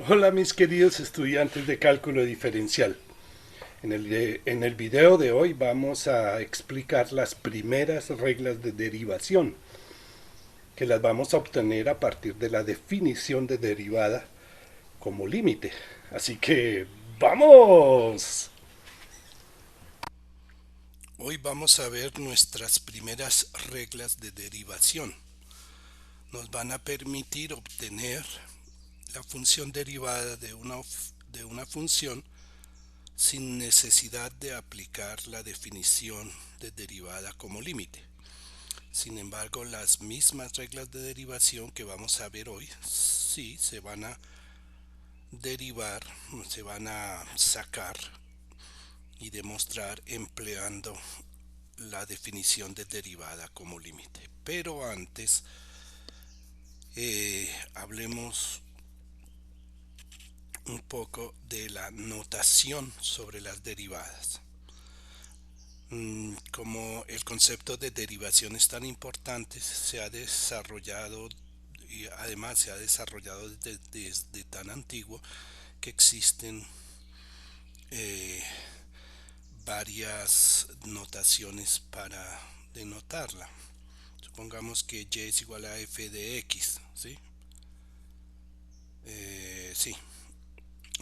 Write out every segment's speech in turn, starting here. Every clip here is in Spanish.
Hola mis queridos estudiantes de cálculo diferencial. En el video de hoy vamos a explicar las primeras reglas de derivación, que las vamos a obtener a partir de la definición de derivada como límite. Así que, ¡vamos! Hoy vamos a ver nuestras primeras reglas de derivación. Nos van a permitir obtener la función derivada de una función sin necesidad de aplicar la definición de derivada como límite. Sin embargo, las mismas reglas de derivación que vamos a ver hoy, sí se van a derivar, se van a sacar y demostrar empleando la definición de derivada como límite. Pero antes, hablemos un poco de la notación sobre las derivadas. Como el concepto de derivación es tan importante, se ha desarrollado y además se ha desarrollado desde tan antiguo que existen eh, varias notaciones para denotarla. Supongamos que y es igual a f de x, ¿sí? Sí.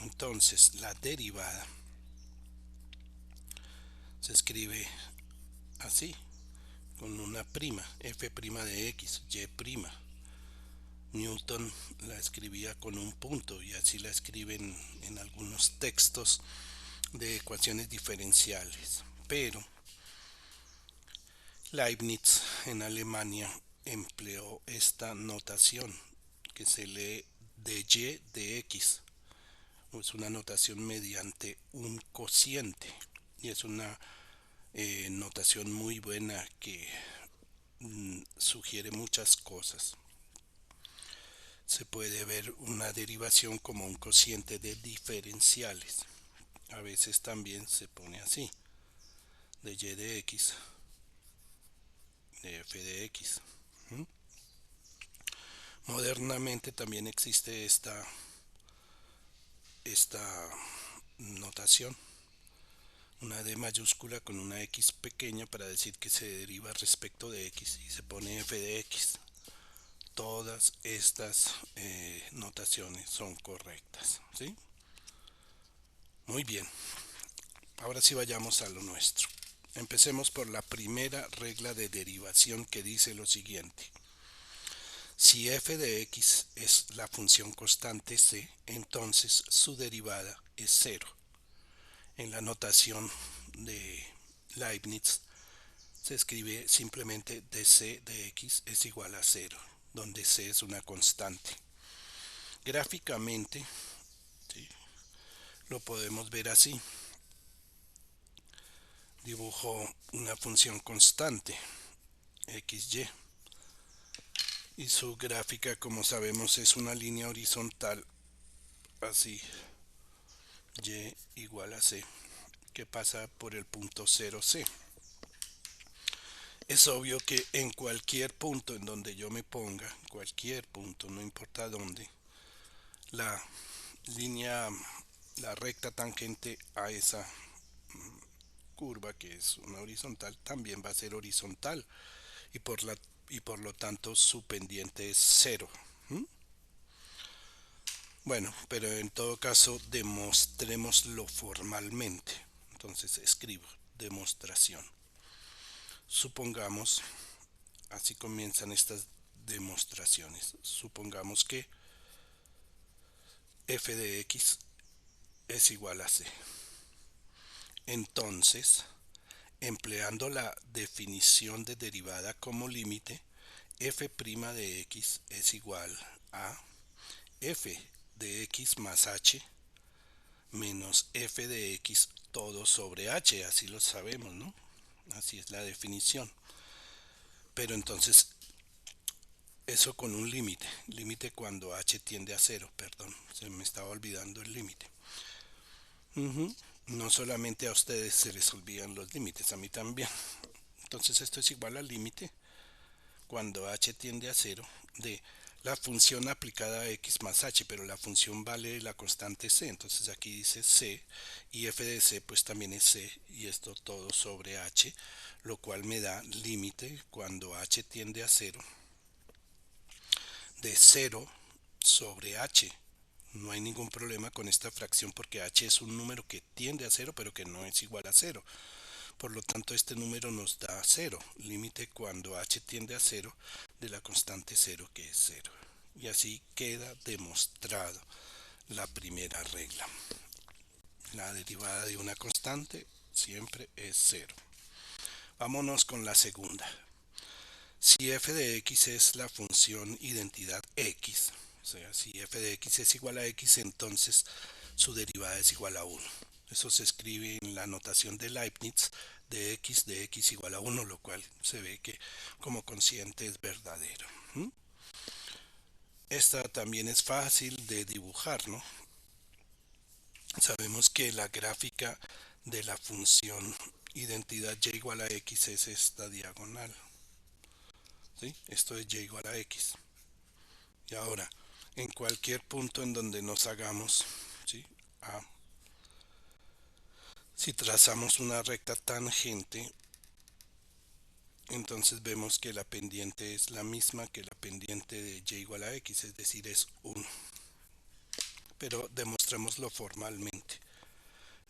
Entonces la derivada se escribe así, con una prima, f' de x, y'. Newton la escribía con un punto y así la escriben en algunos textos de ecuaciones diferenciales. Pero Leibniz en Alemania empleó esta notación que se lee de y de x. Es una notación mediante un cociente y es una notación muy buena que sugiere muchas cosas. Se puede ver una derivación como un cociente de diferenciales. A veces también se pone así, de y de x, de f de x. Modernamente también existe esta notación, una D mayúscula con una X pequeña para decir que se deriva respecto de X y se pone f de X. Todas estas notaciones son correctas, ¿sí? Muy bien, ahora sí vayamos a lo nuestro. Empecemos por la primera regla de derivación que dice lo siguiente. Si f de x es la función constante c, entonces su derivada es cero. En la notación de Leibniz se escribe simplemente dc de x es igual a cero, donde c es una constante. Gráficamente, ¿sí?, lo podemos ver así. Dibujo una función constante, xy, y su gráfica, como sabemos, es una línea horizontal, así, y igual a c, que pasa por el punto 0c. Es obvio que en cualquier punto en donde yo me ponga, cualquier punto, no importa dónde, la línea, la recta tangente a esa curva, que es una horizontal, también va a ser horizontal y por lo tanto su pendiente es cero. Bueno, pero en todo caso demostrémoslo formalmente. Entonces escribo demostración. Supongamos, así comienzan estas demostraciones. Supongamos que f de x es igual a c. Entonces, empleando la definición de derivada como límite, f' de x es igual a f de x más h menos f de x todo sobre h, así lo sabemos, ¿no? Así es la definición. Pero entonces, eso con un límite cuando h tiende a cero, perdón, se me estaba olvidando el límite. No solamente a ustedes se les olvidan los límites, a mí también. Entonces esto es igual al límite cuando h tiende a cero de la función aplicada a x más h, pero la función vale la constante c, entonces aquí dice c y f de c pues también es c, y esto todo sobre h, lo cual me da límite cuando h tiende a 0 de 0 sobre h. No hay ningún problema con esta fracción porque h es un número que tiende a 0 pero que no es igual a 0. Por lo tanto, este número nos da 0, límite cuando h tiende a 0 de la constante 0 que es 0. Y así queda demostrado la primera regla. La derivada de una constante siempre es 0. Vámonos con la segunda. Si f de x es la función identidad x, o sea, si f de x es igual a x, entonces su derivada es igual a 1. Eso se escribe en la notación de Leibniz de x igual a 1, lo cual se ve que como consciente es verdadero. Esta también es fácil de dibujar, ¿no? Sabemos que la gráfica de la función identidad y igual a x es esta diagonal. ¿Sí? Esto es y igual a x. Y ahora, en cualquier punto en donde nos hagamos, ¿sí? Si trazamos una recta tangente, entonces vemos que la pendiente es la misma que la pendiente de y igual a x, es decir, es 1. Pero demostrémoslo formalmente.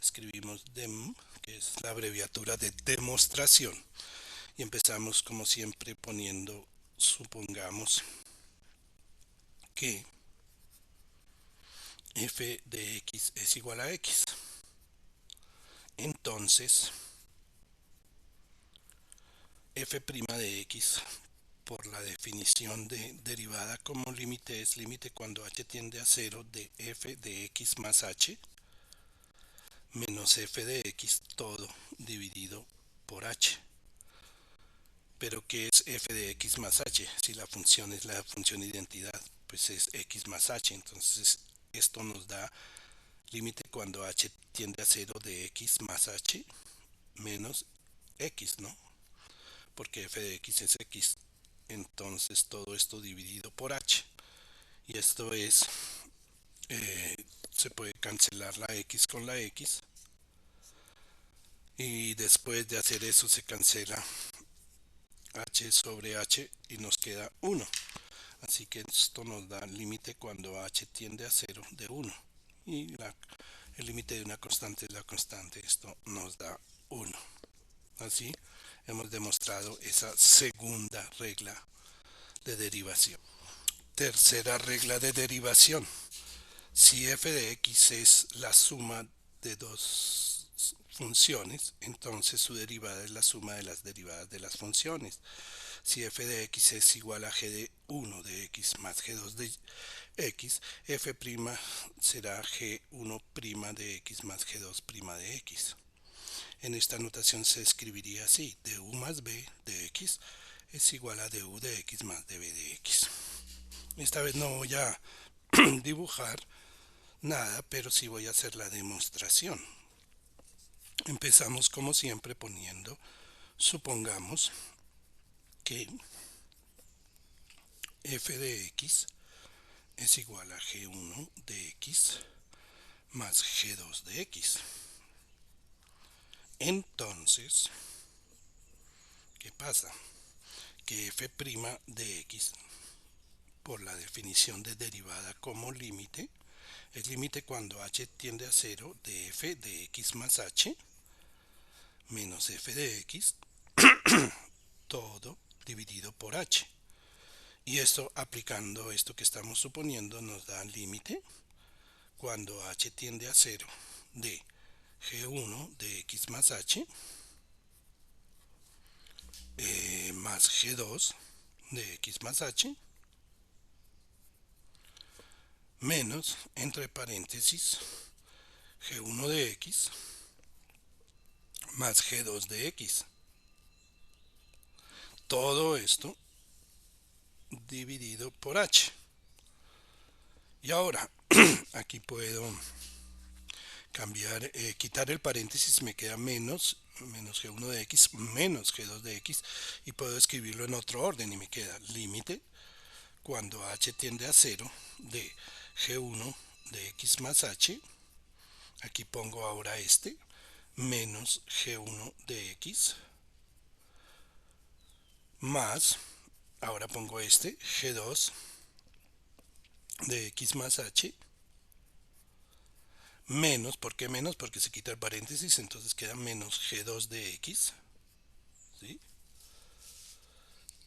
Escribimos dem, que es la abreviatura de demostración, y empezamos como siempre poniendo, supongamos que f de x es igual a x. Entonces, f' de x, por la definición de derivada como límite, es límite cuando h tiende a 0 de f de x más h menos f de x todo dividido por h. Pero ¿qué es f de x más h? Si la función es la función identidad, pues es x más h. Entonces esto nos da límite cuando h tiende a 0 de x más h menos x, ¿no? Porque f de x es x. Entonces todo esto dividido por h. Y esto es, se puede cancelar la x con la x. Y después de hacer eso se cancela h sobre h y nos queda 1. Así que esto nos da límite cuando h tiende a 0 de 1. Y el límite de una constante es la constante. Esto nos da 1. Así hemos demostrado esa segunda regla de derivación. Tercera regla de derivación. Si f de x es la suma de dos funciones, entonces su derivada es la suma de las derivadas de las funciones. Si f de x es igual a g de 1 de x más g2 de x, f' será g1' de x más g2' de x. En esta notación se escribiría así: du más b de x es igual a du de x más db de x. Esta vez no voy a dibujar nada, pero sí voy a hacer la demostración. Empezamos como siempre poniendo, supongamos que f de x es igual a g1 de x más g2 de x. Entonces, ¿qué pasa? Que f' de x, por la definición de derivada como límite, es límite cuando h tiende a 0 de f de x más h menos f de x todo dividido por h. Y esto, aplicando esto que estamos suponiendo, nos da límite cuando h tiende a 0 de g1 de x más h más g2 de x más h menos, entre paréntesis, g1 de x más g2 de x. Todo esto dividido por h. Y ahora, aquí puedo cambiar, quitar el paréntesis, me queda menos g1 de x menos g2 de x, y puedo escribirlo en otro orden y me queda límite cuando h tiende a 0 de g1 de x más h, aquí pongo ahora este, menos g1 de x, más, ahora pongo este, g2 de x más h, menos, ¿por qué menos? Porque se quita el paréntesis, entonces queda menos g2 de x, ¿sí?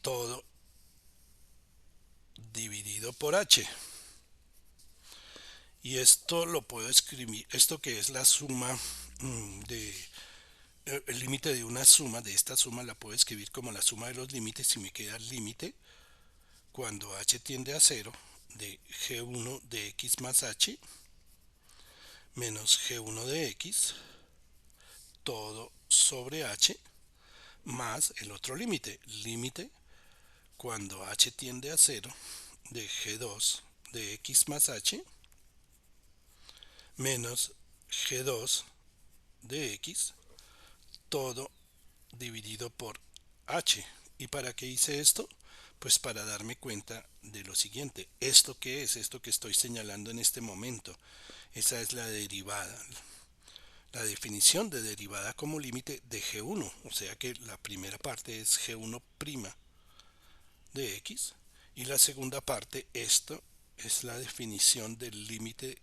Todo dividido por h. Y esto lo puedo escribir, esto que es la suma de el límite de una suma, de esta suma la puedo escribir como la suma de los límites y me queda el límite cuando h tiende a 0 de g1 de x más h menos g1 de x todo sobre h más el otro límite, límite cuando h tiende a 0 de g2 de x más h menos g2 de x todo dividido por h. ¿Y para qué hice esto? Pues para darme cuenta de lo siguiente. ¿Esto qué es? Esto que estoy señalando en este momento. Esa es la derivada. La definición de derivada como límite de g1. O sea que la primera parte es g1' de x. Y la segunda parte, esto es la definición del límite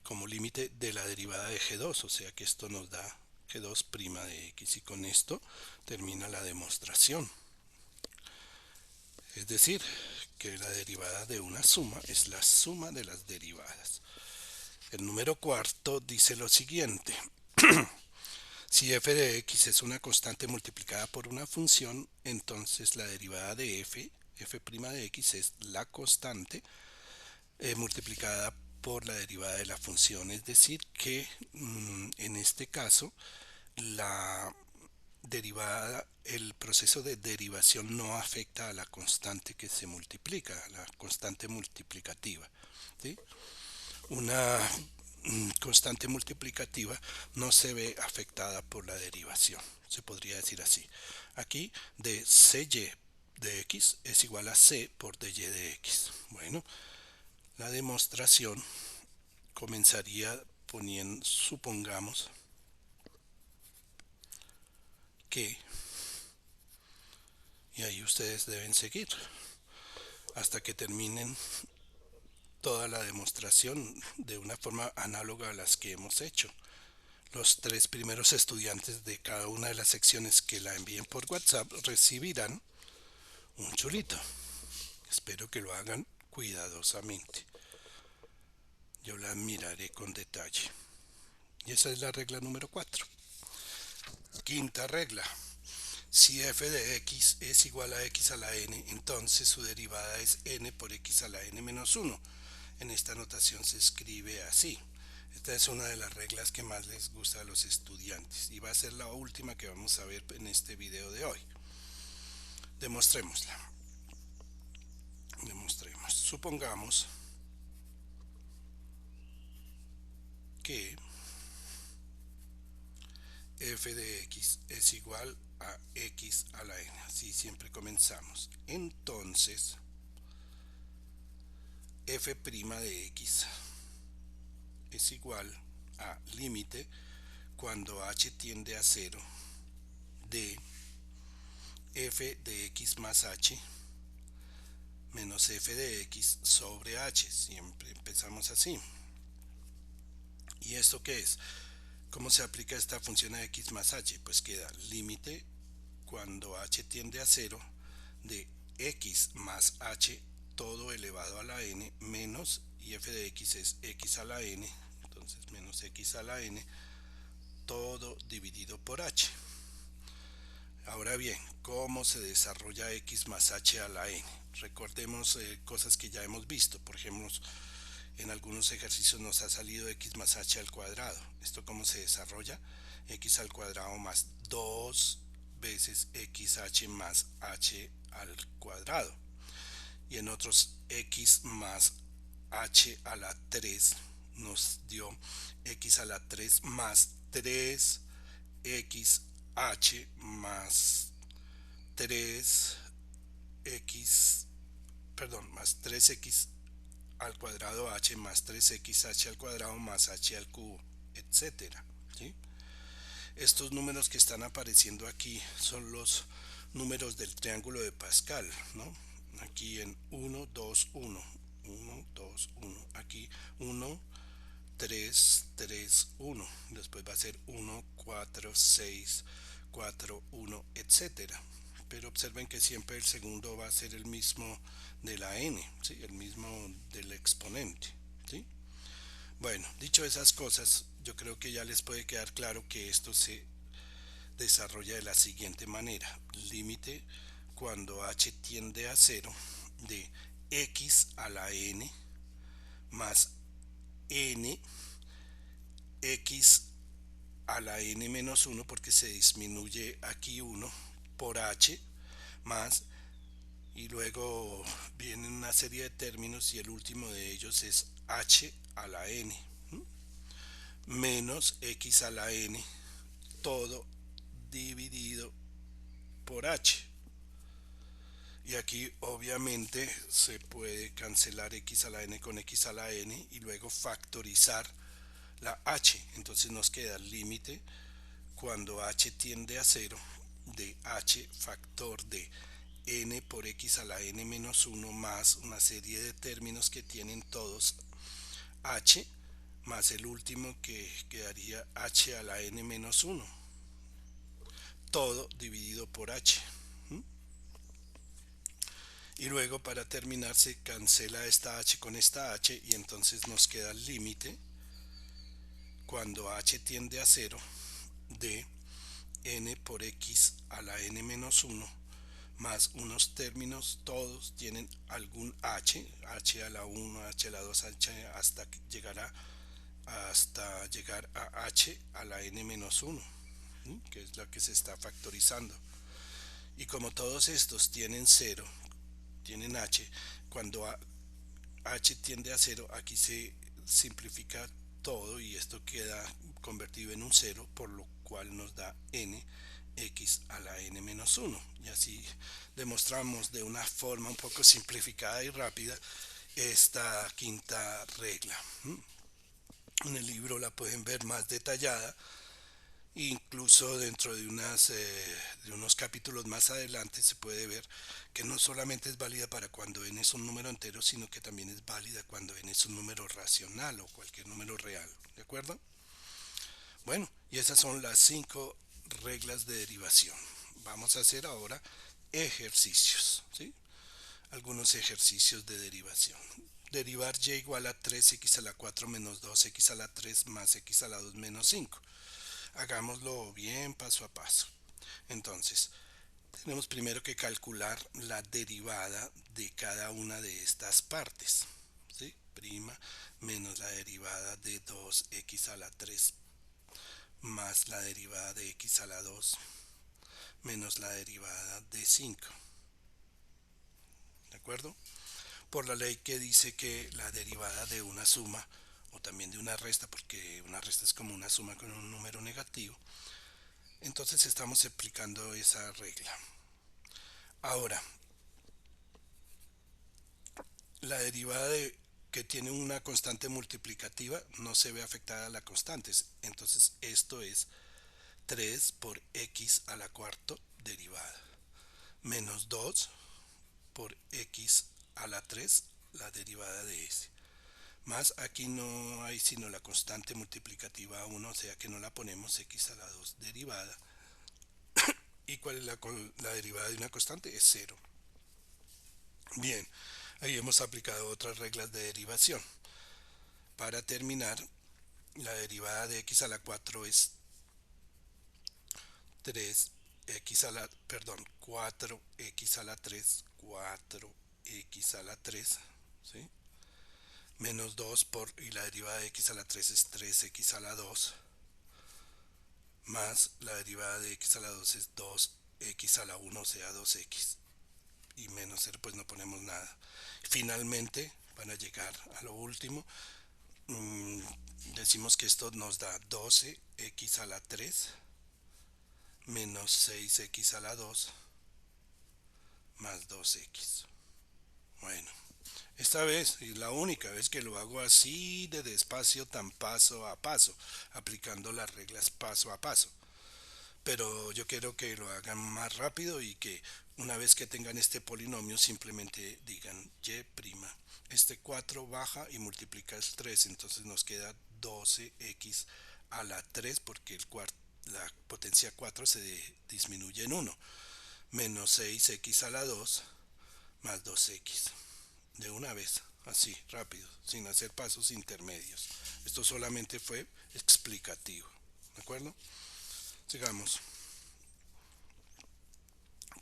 como límite de la derivada de g2. O sea que esto nos da g2' de x. Y con esto termina la demostración. Es decir, que la derivada de una suma es la suma de las derivadas. El número cuarto dice lo siguiente. Si f de x es una constante multiplicada por una función, entonces la derivada de f de x es la constante multiplicada por la derivada de la función. Es decir, que en este caso la derivada, el proceso de derivación no afecta a la constante que se multiplica, la constante multiplicativa, ¿sí? Una constante multiplicativa no se ve afectada por la derivación, se podría decir así. Aquí de cy de x es igual a c por dy de x. Bueno, la demostración comenzaría poniendo, supongamos que, y ahí ustedes deben seguir hasta que terminen toda la demostración de una forma análoga a las que hemos hecho. Los 3 primeros estudiantes de cada una de las secciones que la envíen por WhatsApp recibirán un chulito. Espero que lo hagan cuidadosamente. Yo la miraré con detalle. Y esa es la regla número 4. Quinta regla. Si f de x es igual a x a la n, entonces su derivada es n por x a la n menos 1. En esta notación se escribe así. Esta es una de las reglas que más les gusta a los estudiantes y va a ser la última que vamos a ver en este video de hoy. Demostrémosla. Supongamos que f de x es igual a x a la n. Así siempre comenzamos. Entonces, f' de x es igual a límite cuando h tiende a 0 de f de x más h menos f de x sobre h. Siempre empezamos así. ¿Y esto qué es? ¿Cómo se aplica esta función a x más h? Pues queda límite cuando h tiende a 0 de x más h todo elevado a la n menos, y f de x es x a la n, entonces menos x a la n todo dividido por h. Ahora bien, ¿cómo se desarrolla x más h a la n? Recordemos cosas que ya hemos visto. Por ejemplo, en algunos ejercicios nos ha salido x más h al cuadrado. ¿Esto cómo se desarrolla? X al cuadrado más 2 veces xh más h al cuadrado. Y en otros x más h a la 3 nos dio x a la 3 más 3 xh más 3 x perdón, más 3x al cuadrado h más 3xh al cuadrado más h al cubo, etcétera, ¿sí? Estos números que están apareciendo aquí son los números del triángulo de Pascal, ¿no? Aquí en 1, 2, 1, 1, 2, 1, aquí 1, 3, 3, 1, después va a ser 1, 4, 6, 4, 1, etcétera. Pero observen que siempre el segundo va a ser el mismo de la n, ¿sí? El mismo del exponente, ¿sí? Bueno, dicho esas cosas, yo creo que ya les puede quedar claro que esto se desarrolla de la siguiente manera. Límite cuando h tiende a cero de x a la n más n x a la n menos 1 porque se disminuye aquí 1 por h más y luego vienen una serie de términos y el último de ellos es h a la n menos x a la n todo dividido por h. Y aquí obviamente se puede cancelar x a la n con x a la n y luego factorizar la h. Entonces nos queda el límite cuando h tiende a cero de h factor de n por x a la n menos 1 más una serie de términos que tienen todos h más el último que quedaría h a la n menos 1 todo dividido por h. Y luego para terminar se cancela esta h con esta h y entonces nos queda el límite cuando h tiende a cero de n por x a la n menos 1 más unos términos, todos tienen algún h a la 1, h a la 2, h hasta llegar a h a la n menos 1, que es la que se está factorizando. Y como todos estos tienen 0, tienen h, cuando h tiende a 0, aquí se simplifica todo y esto queda convertido en un 0, por lo cual nos da n x a la n menos 1. Y así demostramos de una forma un poco simplificada y rápida esta quinta regla. En el libro la pueden ver más detallada, incluso dentro de unos capítulos más adelante se puede ver que no solamente es válida para cuando n es un número entero, sino que también es válida cuando n es un número racional o cualquier número real, ¿de acuerdo? Bueno, y esas son las 5 reglas de derivación. Vamos a hacer ahora ejercicios, ¿sí? Algunos ejercicios de derivación. Derivar y igual a 3x a la 4 menos 2x a la 3 más x a la 2 menos 5. Hagámoslo bien paso a paso. Entonces, tenemos primero que calcular la derivada de cada una de estas partes, ¿sí? Prima menos la derivada de 2x a la 3 más la derivada de x a la 2 menos la derivada de 5. ¿De acuerdo? Por la ley que dice que la derivada de una suma o también de una resta, porque una resta es como una suma con un número negativo, entonces estamos aplicando esa regla. Ahora, la derivada que tiene una constante multiplicativa no se ve afectada a la constante, entonces esto es 3 por x a la cuarta derivada menos 2 por x a la 3 la derivada de s. Más aquí no hay sino la constante multiplicativa 1, o sea que no la ponemos x a la 2 derivada. ¿Y cuál es la derivada de una constante? Es 0. Bien, ahí hemos aplicado otras reglas de derivación. Para terminar, la derivada de x a la 4 es 3x a la, perdón, 4x a la 3, 4x a la 3, ¿sí? Menos 2 y la derivada de x a la 3 es 3x a la 2, más la derivada de x a la 2 es 2x a la 1, o sea 2x, y menos 0 pues no ponemos nada. Finalmente, para llegar a lo último, decimos que esto nos da 12x a la 3 menos 6x a la 2 más 2x. Bueno, esta vez es la única vez que lo hago así de despacio, tan paso a paso, aplicando las reglas paso a paso. Pero yo quiero que lo hagan más rápido y que una vez que tengan este polinomio simplemente digan y'. Este 4 baja y multiplica el 3, entonces nos queda 12x a la 3 porque la potencia 4 se disminuye en 1, menos 6x a la 2 más 2x. De una vez, así, rápido, sin hacer pasos intermedios. Esto solamente fue explicativo, ¿de acuerdo? Sigamos.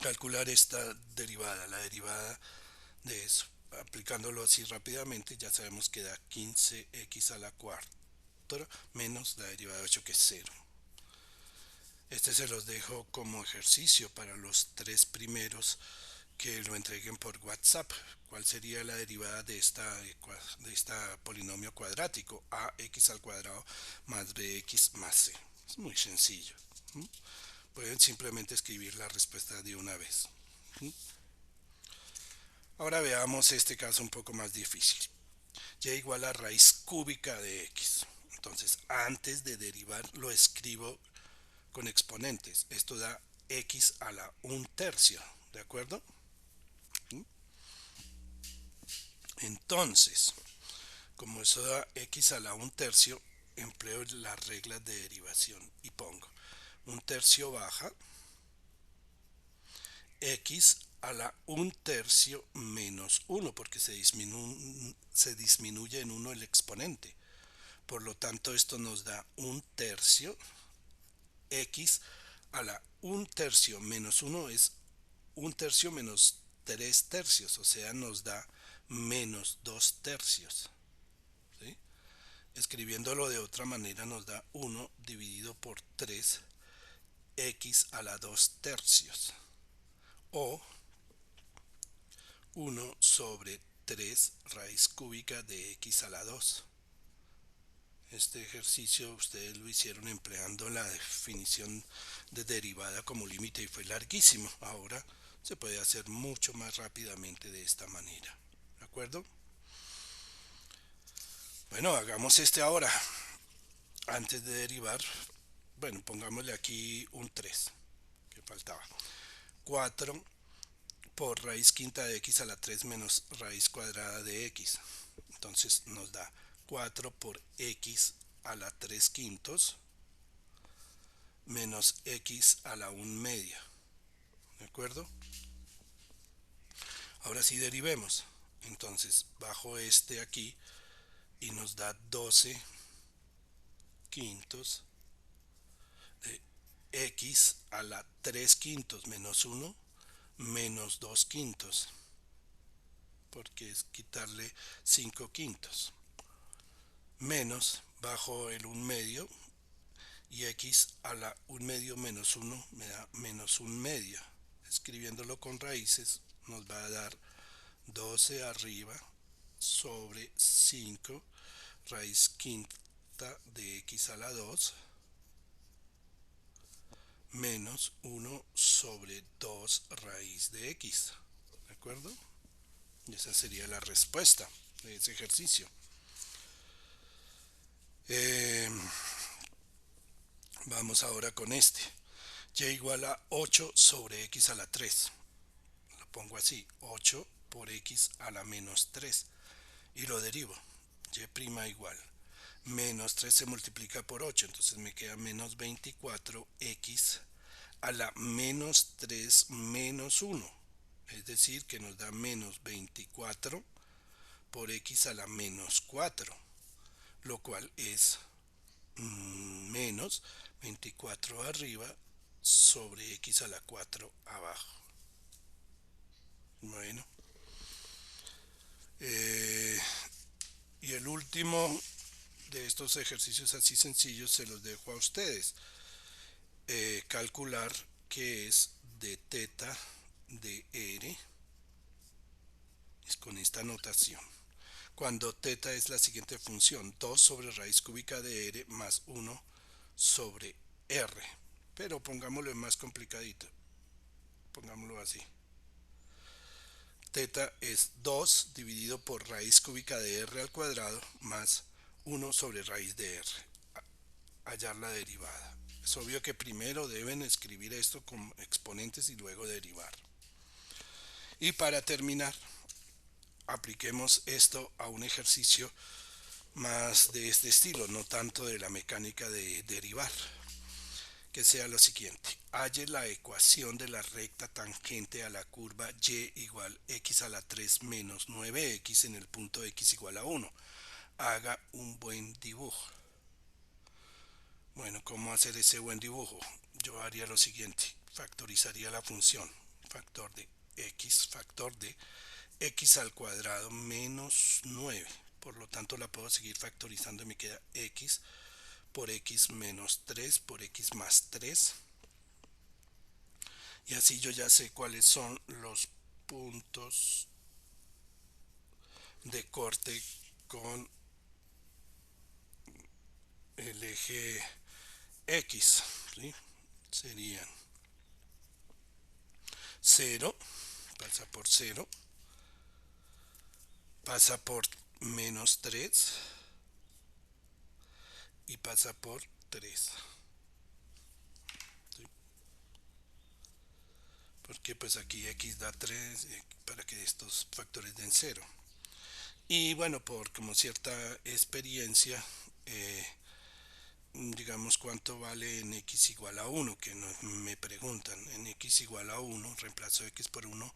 Calcular esta derivada, la derivada de eso. Aplicándolo así rápidamente, ya sabemos que da 15x a la cuarta menos la derivada de 8, que es 0. Este se los dejo como ejercicio para los tres primeros que lo entreguen por WhatsApp. ¿Cuál sería la derivada de esta polinomio cuadrático? Ax al cuadrado más bx más c. Es muy sencillo. Pueden simplemente escribir la respuesta de una vez. Ahora veamos este caso un poco más difícil. Y igual a raíz cúbica de x. Entonces, antes de derivar, lo escribo con exponentes. Esto da x a la 1/3, ¿de acuerdo? Entonces, como eso da x a la 1/3, empleo las reglas de derivación y pongo 1/3 baja x a la 1/3 menos 1, porque se disminuye en 1 el exponente. Por lo tanto, esto nos da 1/3. X a la 1/3 menos 1 es 1/3 menos 3/3, o sea, nos da menos 2/3. ¿Sí? Escribiéndolo de otra manera nos da 1 dividido por 3 x a la 2/3, o 1 sobre 3 raíz cúbica de x a la 2. Este ejercicio ustedes lo hicieron empleando la definición de derivada como límite y fue larguísimo. Ahora se puede hacer mucho más rápidamente de esta manera. ¿De acuerdo? Bueno, hagamos este ahora. Antes de derivar, bueno, pongámosle aquí un 3 que faltaba. 4 por raíz quinta de x a la 3 menos raíz cuadrada de x. Entonces nos da 4 por x a la 3 quintos menos x a la 1 media. ¿De acuerdo? Ahora sí derivemos. Entonces bajo este aquí y nos da 12 quintos de x a la 3 quintos menos 1 menos 2 quintos, porque es quitarle 5 quintos, menos bajo el 1 medio, y x a la 1 medio menos 1 me da menos 1 medio. Escribiéndolo con raíces nos va a dar 12 arriba sobre 5 raíz quinta de x a la 2 menos 1 sobre 2 raíz de x. ¿De acuerdo? Y esa sería la respuesta de ese ejercicio. Vamos ahora con este. Y igual a 8 sobre x a la 3. Lo pongo así, 8 por x a la menos 3. Y lo derivo. Y' igual. Menos 3 se multiplica por 8, entonces me queda menos 24x a la menos 3 menos 1. Es decir, que nos da menos 24 por x a la menos 4, lo cual es menos 24 arriba sobre x a la 4 abajo. Bueno, y el último de estos ejercicios así sencillos se los dejo a ustedes. Calcular qué es de teta de r es con esta notación. Cuando teta es la siguiente función, 2 sobre raíz cúbica de r más 1 sobre r. Pero pongámoslo en más complicadito. Pongámoslo así. Teta es 2 dividido por raíz cúbica de r al cuadrado más 1 sobre raíz de r. Hallar la derivada. Es obvio que primero deben escribir esto con exponentes y luego derivar. Y para terminar, apliquemos esto a un ejercicio más de este estilo, no tanto de la mecánica de derivar, que sea lo siguiente: halle la ecuación de la recta tangente a la curva y igual x a la 3 menos 9x en el punto x igual a 1. Haga un buen dibujo. Bueno, ¿cómo hacer ese buen dibujo? Yo haría lo siguiente: factorizaría la función, factor de x al cuadrado menos 9. Por lo tanto la puedo seguir factorizando y me queda x por x menos 3 por x más 3. Y así yo ya sé cuáles son los puntos de corte con el eje x, ¿sí? Serían 0, pasa por 0, pasa por menos 3 y pasa por 3. ¿Sí? Porque pues aquí x da 3 para que estos factores den 0. Y bueno, por como cierta experiencia, digamos cuánto vale en x igual a 1, que me preguntan. En x igual a 1 reemplazo x por 1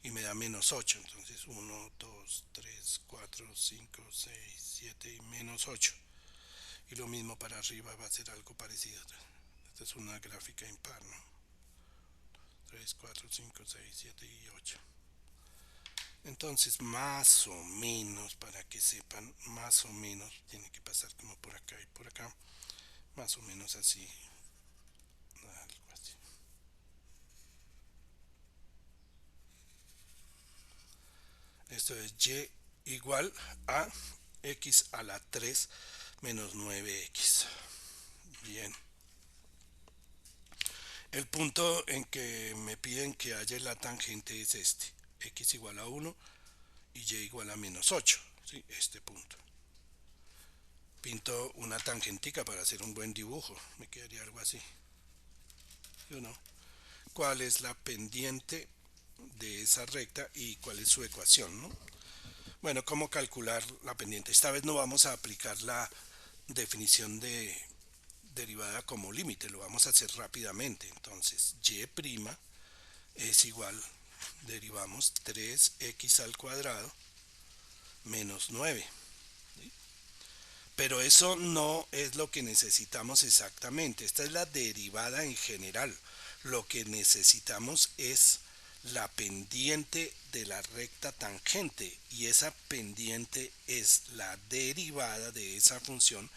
y me da menos 8. Entonces 1, 2, 3, 4, 5, 6, 7 y menos 8. Y lo mismo para arriba va a ser algo parecido. Esta es una gráfica impar, ¿no? 3, 4, 5, 6, 7 y 8. Entonces más o menos, para que sepan, más o menos tiene que pasar como por acá y por acá, más o menos así, algo así. Esto es y igual a x a la 3 menos 9x. Bien. El punto en que me piden que haya la tangente es este: x igual a 1 y y igual a menos 8. ¿Sí? Este punto. Pinto una tangentica para hacer un buen dibujo. Me quedaría algo así. ¿Sí o no? ¿Cuál es la pendiente de esa recta y cuál es su ecuación, ¿no? Bueno, ¿cómo calcular la pendiente? Esta vez no vamos a aplicar la definición de derivada como límite, lo vamos a hacer rápidamente. Entonces, y' es igual, derivamos 3x al cuadrado menos 9. ¿Sí? Pero eso no es lo que necesitamos exactamente. Esta es la derivada en general. Lo que necesitamos es la pendiente de la recta tangente, y esa pendiente es la derivada de esa función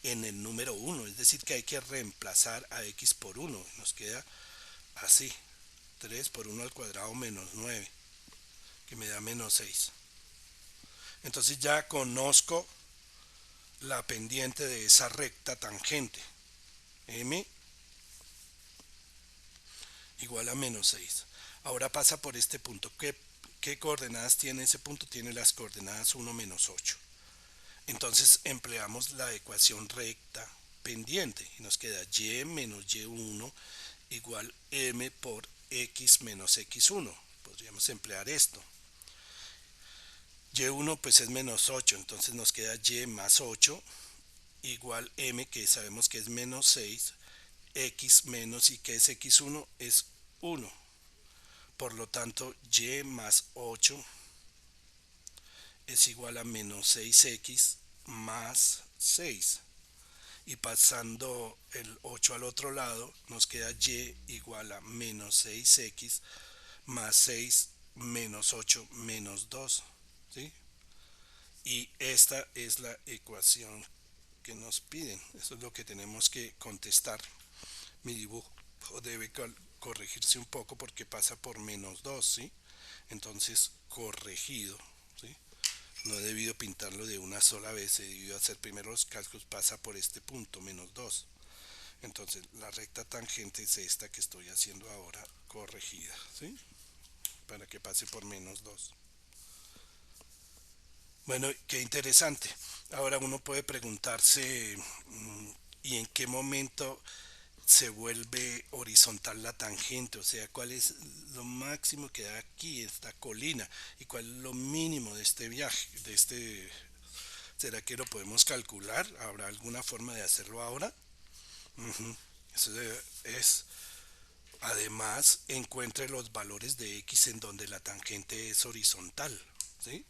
en el número 1. Es decir, que hay que reemplazar a x por 1. Nos queda así: 3 por 1 al cuadrado menos 9, que me da menos 6. Entonces ya conozco la pendiente de esa recta tangente, m igual a menos 6. Ahora pasa por este punto. ¿Qué coordenadas tiene ese punto? Tiene las coordenadas 1 menos 8. Entonces empleamos la ecuación recta pendiente y nos queda y menos y1 igual m por x menos x1. Podríamos emplear esto. Y1 pues es menos 8, entonces nos queda y más 8 igual m, que sabemos que es menos 6, x menos, y que es x1 es 1. Por lo tanto, y más 8 es igual a menos 6x más 6. Y pasando el 8 al otro lado, nos queda y igual a menos 6x más 6 menos 8 menos 2. ¿Sí? Y esta es la ecuación que nos piden. Eso es lo que tenemos que contestar. Mi dibujo debe corregirse un poco porque pasa por menos 2, ¿sí? Entonces, corregido, ¿sí? No he debido pintarlo de una sola vez, he debido hacer primero los cálculos, pasa por este punto, menos 2. Entonces, la recta tangente es esta que estoy haciendo ahora, corregida, ¿sí? Para que pase por menos 2. Bueno, qué interesante. Ahora uno puede preguntarse y en qué momento se vuelve horizontal la tangente, o sea, cuál es lo máximo que da aquí esta colina y cuál es lo mínimo de este viaje, de este, ¿será que lo podemos calcular? ¿Habrá alguna forma de hacerlo ahora? Ujú. Eso es, además, encuentre los valores de x en donde la tangente es horizontal, ¿sí?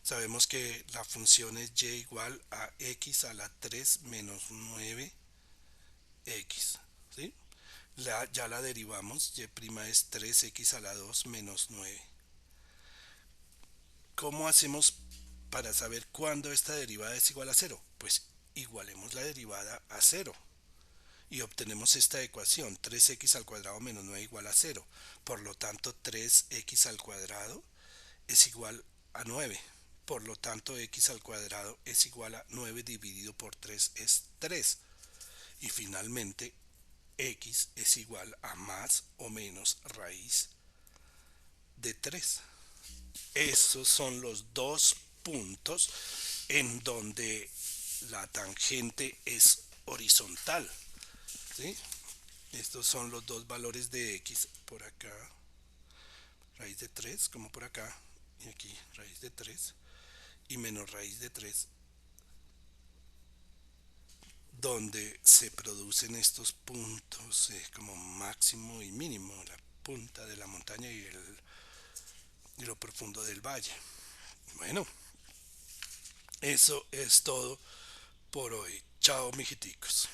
Sabemos que la función es y igual a x a la 3 menos 9x, ¿sí? Ya la derivamos, y' es 3x a la 2 menos 9. ¿Cómo hacemos para saber cuándo esta derivada es igual a cero? Pues igualemos la derivada a cero y obtenemos esta ecuación, 3x al cuadrado menos 9 igual a cero. Por lo tanto, 3x al cuadrado es igual a 9. Por lo tanto, x al cuadrado es igual a 9 dividido por 3 es 3. Y finalmente, x es igual a más o menos raíz de 3. Esos son los dos puntos en donde la tangente es horizontal, ¿sí? Estos son los dos valores de x por acá, raíz de 3 como por acá, y aquí raíz de 3 y menos raíz de 3, donde se producen estos puntos como máximo y mínimo, la punta de la montaña y lo profundo del valle. Bueno, eso es todo por hoy. Chao, mijiticos.